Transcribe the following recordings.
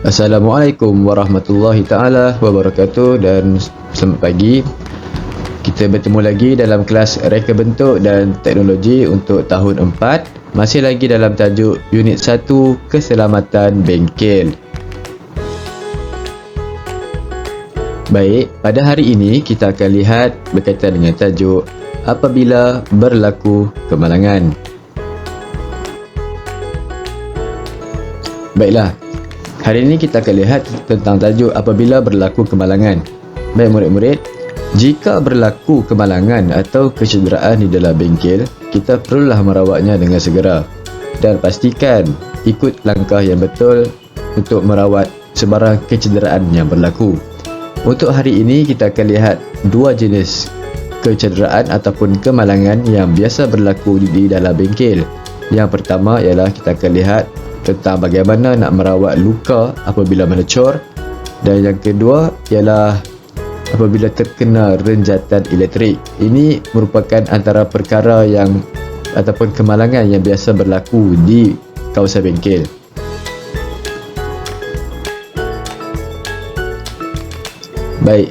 Assalamualaikum warahmatullahi taala wabarakatuh dan selamat pagi. Kita bertemu lagi dalam kelas reka bentuk dan teknologi untuk tahun 4, masih lagi dalam tajuk unit 1 keselamatan bengkel. Baik, pada hari ini kita akan lihat berkaitan dengan tajuk apabila berlaku kemalangan. Baiklah, hari ini kita akan lihat tentang tajuk apabila berlaku kemalangan. Baik murid-murid, jika berlaku kemalangan atau kecederaan di dalam bengkel, kita perlulah merawatnya dengan segera dan pastikan ikut langkah yang betul untuk merawat sebarang kecederaan yang berlaku. Untuk hari ini kita akan lihat dua jenis kecederaan ataupun kemalangan yang biasa berlaku di dalam bengkel. Yang pertama ialah kita akan lihat tentang bagaimana nak merawat luka apabila melecur, dan yang kedua ialah apabila terkena renjatan elektrik. Ini merupakan antara perkara yang ataupun kemalangan yang biasa berlaku di kawasan bengkel. Baik,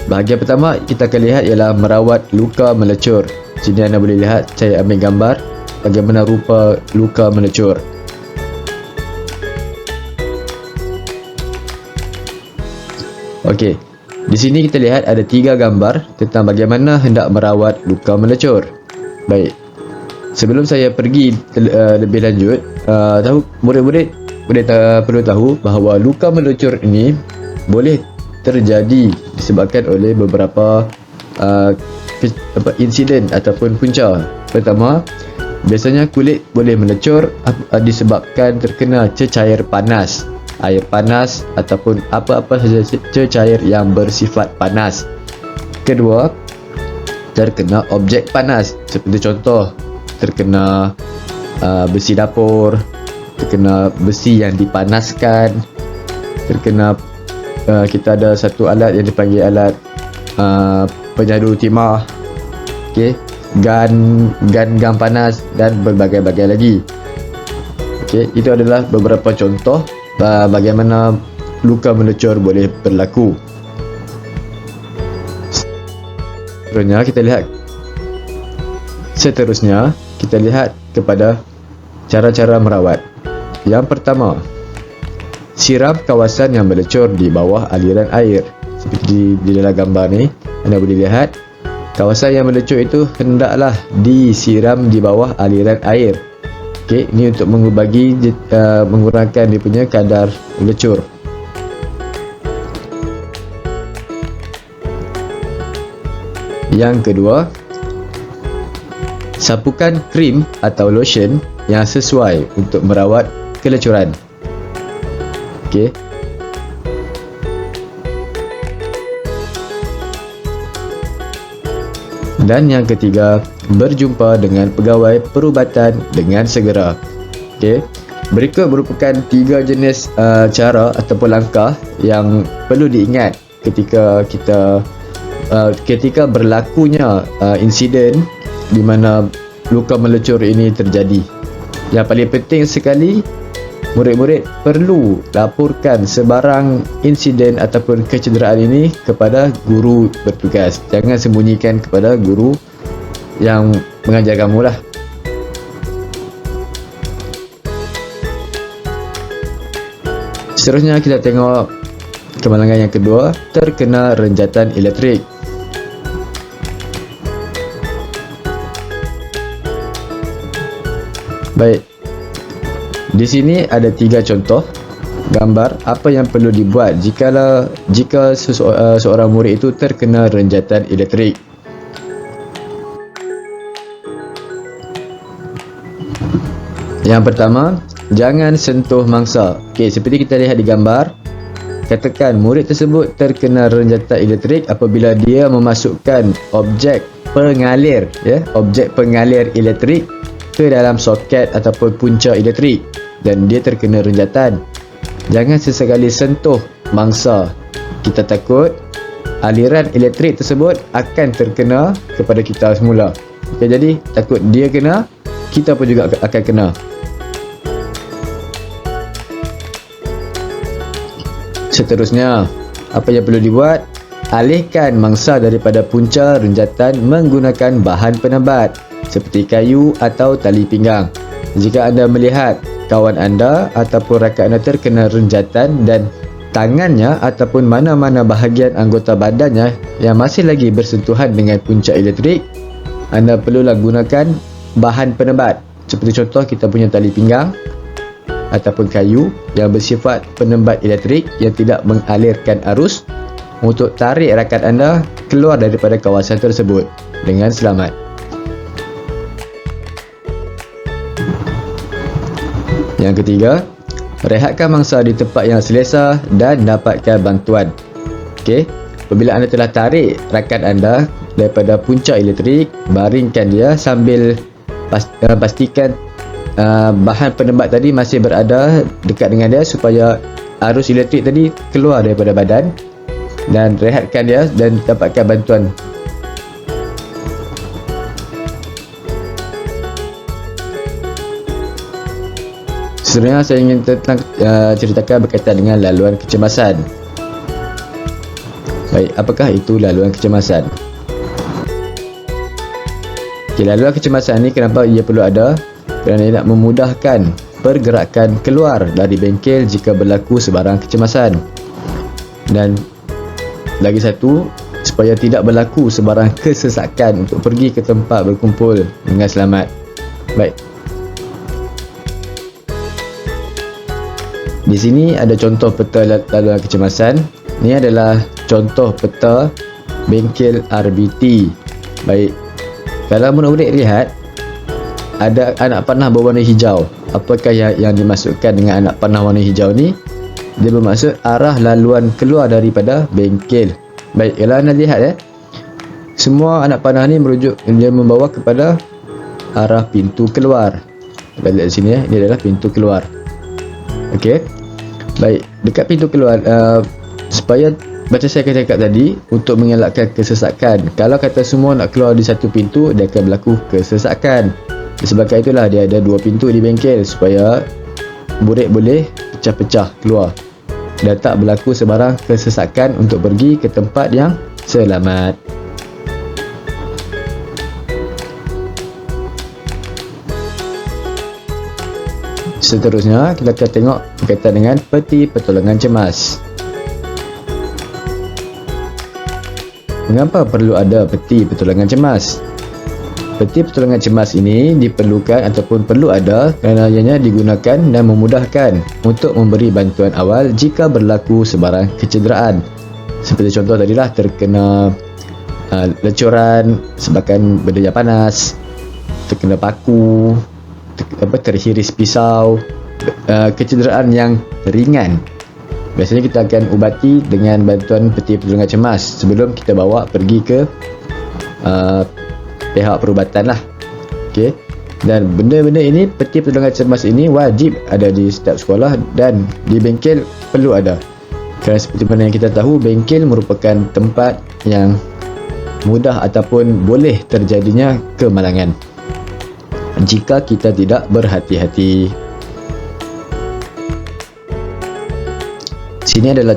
bahagian pertama kita akan lihat ialah merawat luka melecur. Sini anda boleh lihat, saya ambil gambar bagaimana rupa luka melecur. Okey, di sini kita lihat ada 3 gambar tentang bagaimana hendak merawat luka melecur. Baik, sebelum saya pergi lebih lanjut, murid-murid perlu tahu bahawa luka melecur ini boleh terjadi disebabkan oleh beberapa insiden ataupun punca. Pertama, biasanya kulit boleh melecur disebabkan terkena cecair panas, air panas ataupun apa-apa saja cecair yang bersifat panas. Kedua, terkena objek panas, seperti contoh terkena besi dapur, terkena besi yang dipanaskan, terkena kita ada satu alat yang dipanggil alat penyadu timah, okey, gun panas dan berbagai-bagai lagi. Okey, itu adalah beberapa contoh bagaimana luka melecur boleh berlaku. Seterusnya kita lihat kepada cara-cara merawat. Yang pertama, siram kawasan yang melecur di bawah aliran air. Seperti di dalam gambar ni anda boleh lihat, kawasan yang melecur itu hendaklah disiram di bawah aliran air. Okey, ini untuk mengurangkan dia punya kadar melecur. Yang kedua, sapukan krim atau lotion yang sesuai untuk merawat kelecuran. Okey. Dan yang ketiga, berjumpa dengan pegawai perubatan dengan segera. Okey. Berikut merupakan 3 jenis cara ataupun langkah yang perlu diingat ketika berlakunya insiden di mana luka melecur ini terjadi. Yang paling penting sekali, murid-murid perlu laporkan sebarang insiden ataupun kecederaan ini kepada guru bertugas. Jangan sembunyikan kepada guru yang mengajar kamu lah. Seterusnya kita tengok kemalangan yang kedua, terkena renjatan elektrik. Baik, di sini ada 3 contoh gambar apa yang perlu dibuat jika seorang murid itu terkena renjatan elektrik. Yang pertama, jangan sentuh mangsa. Okey, seperti kita lihat di gambar, katakan murid tersebut terkena renjatan elektrik apabila dia memasukkan objek pengalir elektrik ke dalam soket ataupun punca elektrik dan dia terkena renjatan. Jangan sesekali sentuh mangsa. Kita takut aliran elektrik tersebut akan terkena kepada kita semula. Okay, jadi takut dia kena, kita pun juga akan kena. Seterusnya, apa yang perlu dibuat? Alihkan mangsa daripada punca renjatan menggunakan bahan penebat seperti kayu atau tali pinggang. Jika anda melihat kawan anda ataupun rakan anda terkena renjatan dan tangannya ataupun mana-mana bahagian anggota badannya yang masih lagi bersentuhan dengan punca elektrik, anda perlulah gunakan bahan penebat. Seperti contoh, kita punya tali pinggang ataupun kayu yang bersifat penebat elektrik yang tidak mengalirkan arus untuk tarik rakan anda keluar daripada kawasan tersebut dengan selamat. Yang ketiga, rehatkan mangsa di tempat yang selesa dan dapatkan bantuan. Okey, apabila anda telah tarik rakan anda daripada punca elektrik, baringkan dia sambil pastikan bahan penebat tadi masih berada dekat dengan dia supaya arus elektrik tadi keluar daripada badan, dan rehatkan dia dan dapatkan bantuan. Sebenarnya saya ingin ceritakan berkaitan dengan laluan kecemasan. Baik, apakah itu laluan kecemasan? Okay, laluan kecemasan ni kenapa ia perlu ada? Kerana ia nak memudahkan pergerakan keluar dari bengkel jika berlaku sebarang kecemasan. Dan lagi satu, supaya tidak berlaku sebarang kesesakan untuk pergi ke tempat berkumpul dengan selamat. Baik. Di sini ada contoh peta laluan kecemasan. Ini adalah contoh peta bengkel RBT. Baik. Kalau murid-murid lihat, ada anak panah berwarna hijau. Apakah yang dimasukkan dengan anak panah warna hijau ni? Dia bermaksud arah laluan keluar daripada bengkel. Baik, kalau anda lihat semua anak panah ni merujuk, dia membawa kepada arah pintu keluar. Kita lihat di sini ini adalah pintu keluar. Okey. Baik, dekat pintu keluar, supaya macam saya cakap tadi, untuk mengelakkan kesesakan. Kalau kata semua nak keluar di satu pintu, dia akan berlaku kesesakan. Disebabkan itulah dia ada dua pintu di bengkel, supaya murid boleh pecah-pecah keluar dan tak berlaku sebarang kesesakan untuk pergi ke tempat yang selamat. Seterusnya, kita akan tengok berkaitan dengan peti pertolongan cemas. Mengapa perlu ada peti pertolongan cemas? Peti pertolongan cemas ini diperlukan ataupun perlu ada kerana ianya digunakan dan memudahkan untuk memberi bantuan awal jika berlaku sebarang kecederaan. Seperti contoh tadilah, terkena lecuran sebabkan benda yang panas, terkena paku, terhiris pisau, kecederaan yang ringan. Biasanya kita akan ubati dengan bantuan peti pertolongan cemas sebelum kita bawa pergi ke pihak perubatan lah. Okey. Dan benda-benda ini, peti pertolongan cemas ini wajib ada di setiap sekolah dan di bengkel perlu ada. Kerana seperti mana yang kita tahu, bengkel merupakan tempat yang mudah ataupun boleh terjadinya kemalangan jika kita tidak berhati-hati. Sini adalah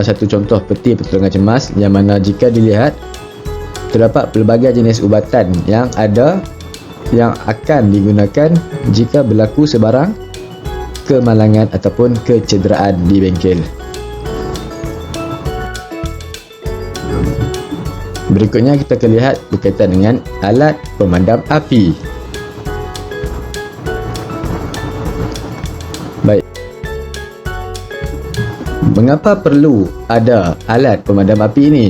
satu contoh peti pertolongan cemas yang mana jika dilihat terdapat pelbagai jenis ubatan yang akan digunakan jika berlaku sebarang kemalangan ataupun kecederaan di bengkel. Berikutnya kita akan lihat berkaitan dengan alat pemadam api. Baik. Mengapa perlu ada alat pemadam api ini?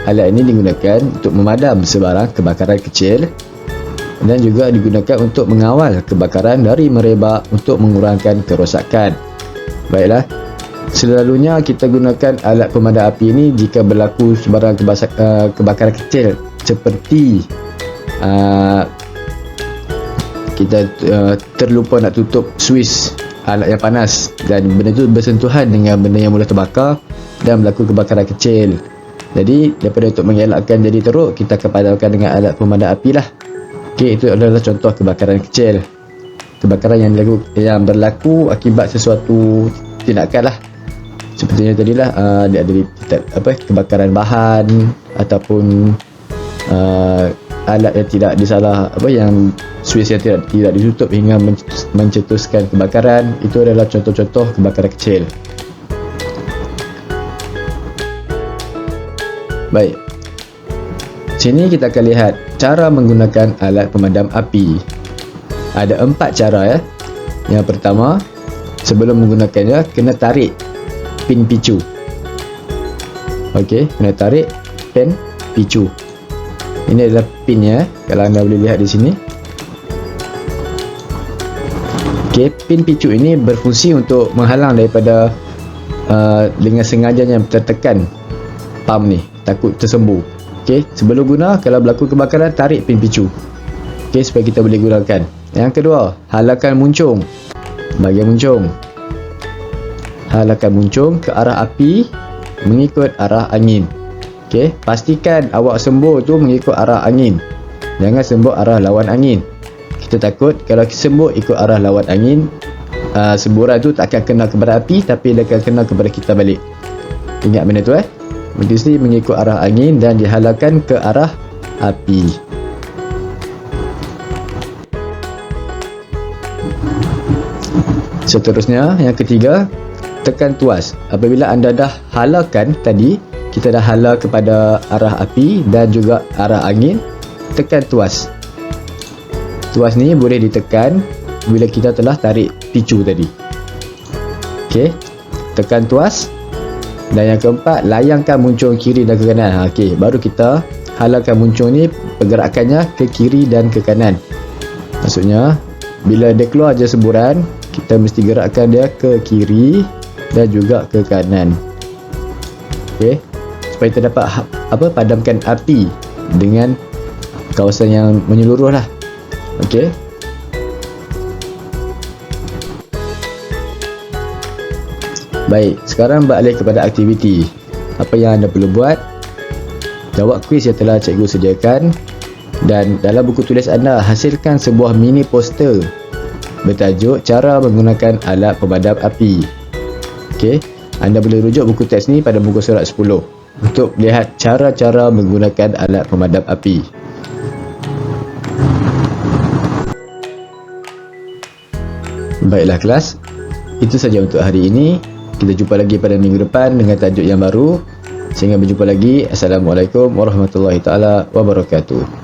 Alat ini digunakan untuk memadam sebarang kebakaran kecil dan juga digunakan untuk mengawal kebakaran dari merebak untuk mengurangkan kerosakan. Baiklah, selalunya kita gunakan alat pemadam api ini jika berlaku sebarang kebakaran kecil seperti kita terlupa nak tutup suis alat yang panas dan benda itu bersentuhan dengan benda yang mula terbakar dan berlaku kebakaran kecil. Jadi daripada untuk mengelakkan jadi teruk, kita akan padamkan dengan alat pemadam api lah. Okey, itu adalah contoh kebakaran kecil, kebakaran yang berlaku akibat sesuatu tindakan lah. Sepertinya tadilah dia ada kebakaran bahan ataupun alat yang tidak disalah yang suis yang tidak ditutup hingga mencetuskan kebakaran. Itu adalah contoh-contoh kebakaran kecil. Baik, sini kita akan lihat cara menggunakan alat pemadam api. Ada 4 cara ya. Yang pertama, sebelum menggunakannya kena tarik pin picu. Okey, kena tarik pin picu. Ini adalah pinnya, kalau anda boleh lihat di sini. Okey, pin picu ini berfungsi untuk menghalang daripada dengan sengajanya tertekan pump ni, takut tersembur. Okey, sebelum guna, kalau berlaku kebakaran, tarik pin picu. Okey, supaya kita boleh gunakan. Yang kedua, halakan muncung. Bahagian muncung, halakan muncung ke arah api mengikut arah angin. Okey, pastikan awak sembur tu mengikut arah angin. Jangan sembur arah lawan angin. Kita takut kalau sembur ikut arah lawan angin, semburan tu tak akan kena kepada api, tapi dia akan kena kepada kita balik. Ingat benda tu mesti mengikut arah angin dan dihalakan ke arah api. Seterusnya, yang ketiga, tekan tuas. Apabila anda dah halakan tadi, kita dah hala kepada arah api dan juga arah angin, tekan tuas. Tuas ni boleh ditekan bila kita telah tarik picu tadi. Okey, tekan tuas. Dan yang keempat, layangkan muncung kiri dan ke kanan. Okey, baru kita halakan muncung ni pergerakannya ke kiri dan ke kanan. Maksudnya, bila dia keluar je semburan, kita mesti gerakkan dia ke kiri dan juga ke kanan. Okey, supaya kita dapat padamkan api dengan kawasan yang menyeluruh lah. Okey, baik, sekarang beralih kepada aktiviti. Apa yang anda perlu buat? Jawab kuis yang telah cikgu sediakan, dan dalam buku tulis anda hasilkan sebuah mini poster bertajuk cara menggunakan alat pemadam api. Okey, anda boleh rujuk buku teks ni pada muka surat 10 untuk lihat cara-cara menggunakan alat pemadam api. Baiklah kelas, itu saja untuk hari ini. Kita jumpa lagi pada minggu depan dengan tajuk yang baru. Sehingga berjumpa lagi. Assalamualaikum warahmatullahi taala wabarakatuh.